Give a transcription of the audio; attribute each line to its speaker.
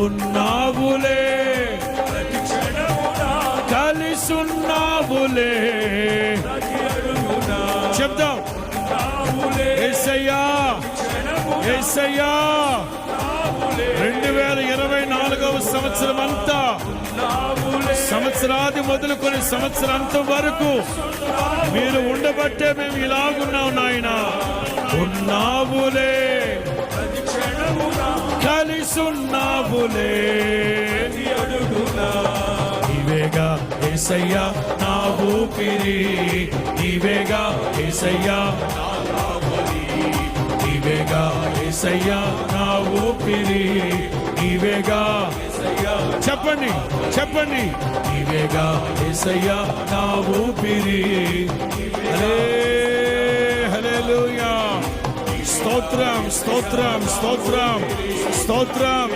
Speaker 1: ఉన్నావులే, కలిసున్నావులే. చెప్దాం, యేసయ్యా యేసయ్యా. 2024వ సంవత్సరం అంతా, సంవత్సరాది మొదలుకొని సంవత్సరాంతం వరకు మీరు ఉండబట్టే మేము ఇలాగున్నాం నాయన. ఉన్నావులే, కలిసున్నావులే. నీవేగా యేసయ్యా నా ఊపిరి, నీవేగా యేసయ్యా నీవేగా యేసయ్యా నా ఊపిరి, నీవేగా. చెప్పండి చెప్పండి, నీవేగా యేసయ్యా నా ఊపిరి. హల్లెలూయా. స్తోత్రం స్తోత్రం స్తోత్రం స్తోత్రం.